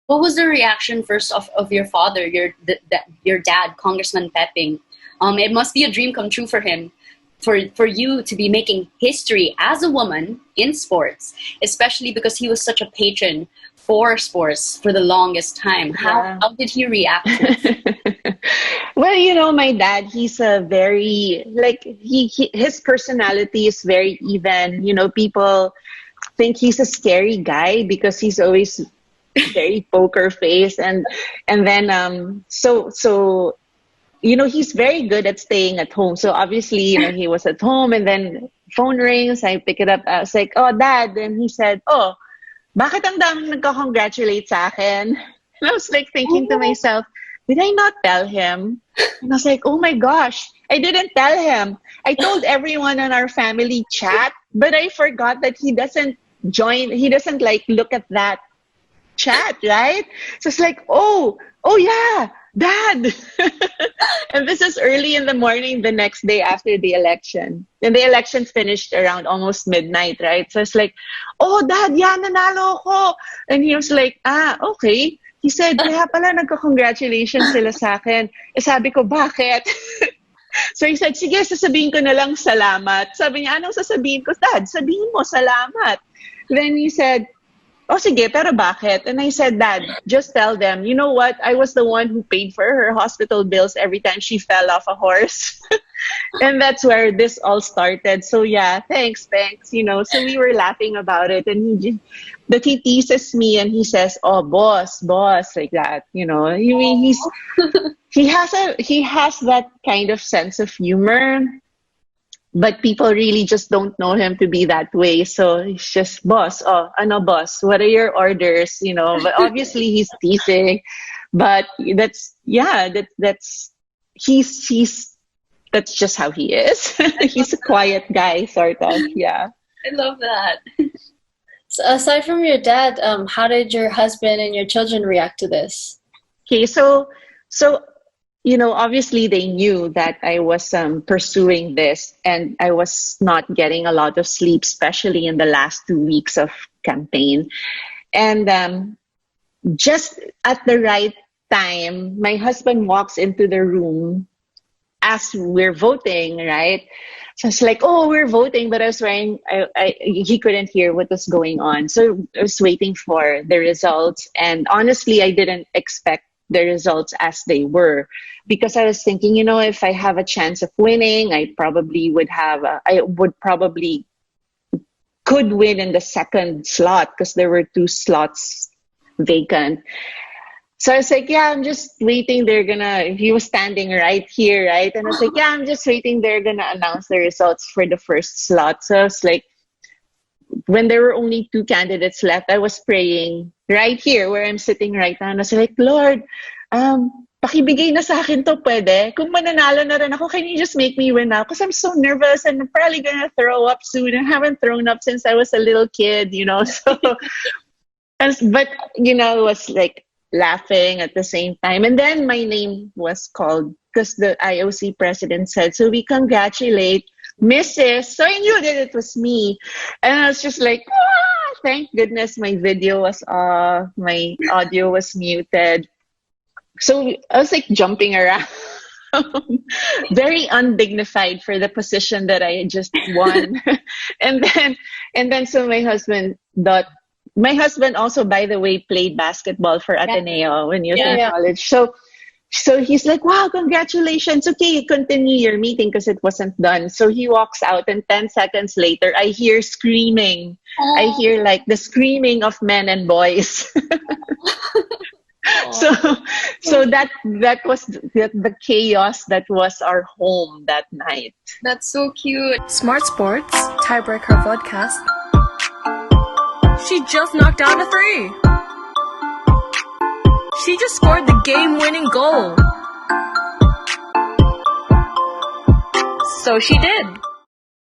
What was the reaction first of your father, your dad, Congressman Peping? It must be a dream come true for him, for you to be making history as a woman in sports, especially because he was such a patron for sports for the longest time. How did he react to it? Well, my dad, he's a very, like, his personality is very even. People think he's a scary guy because he's always very poker face, and then he's very good at staying at home. So obviously, he was at home, and then phone rings, I pick it up. I was like, "Oh, Dad," and he said, "Oh, bakit ang daming nagko-congratulate sa akin?" And I was like thinking to myself, did I not tell him? And I was like, oh my gosh, I didn't tell him. I told everyone on our family chat, but I forgot that he doesn't join. He doesn't like look at that chat, right? So it's like, oh yeah, Dad. And this is early in the morning the next day after the election. And the election finished around almost midnight, right? So it's like, oh, Dad, yeah, nanalo ako. And he was like, okay. He said, kaya pala nagka-congratulations sila sa akin. Sabi ko, bakit? So he said, sige, sasabihin ko na lang salamat. Sabi niya, anong sasabihin ko? Dad, sabihin mo salamat. Then he said, oh, sige, pero bakit? And I said, Dad, just tell them, you know what? I was the one who paid for her hospital bills every time she fell off a horse. And that's where this all started. So yeah, thanks. So we were laughing about it. And he teases me and he says, oh, boss, like that. He has that kind of sense of humor. But people really just don't know him to be that way. So he's just, boss, boss, what are your orders? But obviously he's teasing. But that's just how he is. He's a quiet guy, sort of. Yeah. I love that. So aside from your dad, how did your husband and your children react to this? Okay, so obviously they knew that I was pursuing this, and I was not getting a lot of sleep, especially in the last 2 weeks of campaign. And just at the right time, my husband walks into the room as we're voting, right? So it's like, oh, we're voting, but I was he couldn't hear what was going on. So I was waiting for the results. And honestly, I didn't expect the results as they were, because I was thinking, if I have a chance of winning, I could win in the second slot, because there were 2 slots vacant. So I was like, yeah, I'm just waiting. He was standing right here, right? And I was like, yeah, I'm just waiting. They're going to announce the results for the first slot. So I was like, when there were only 2 candidates left, I was praying right here where I'm sitting right now. And I was like, Lord, pakibigay na sa akin to, pwede? Kung mananalo na rin ako, can you just make me win now? Because I'm so nervous and I'm probably going to throw up soon. I haven't thrown up since I was a little kid, So, but, I was like laughing at the same time. And then my name was called because the IOC president said, so we congratulate Mrs. So I knew that it was me. And I was just like, thank goodness my video was off, my audio was muted. So I was like jumping around, very undignified for the position that I just won. and then so my husband also, by the way, played basketball for Ateneo when he was in college. So he's like, wow, congratulations. Okay, continue your meeting because it wasn't done. So he walks out, and 10 seconds later, I hear screaming. I hear like the screaming of men and boys. So that was the chaos that was our home that night. That's so cute. Smart Sports, Tiebreaker Vodcast. She just knocked down a 3. She just scored the game-winning goal. So she did.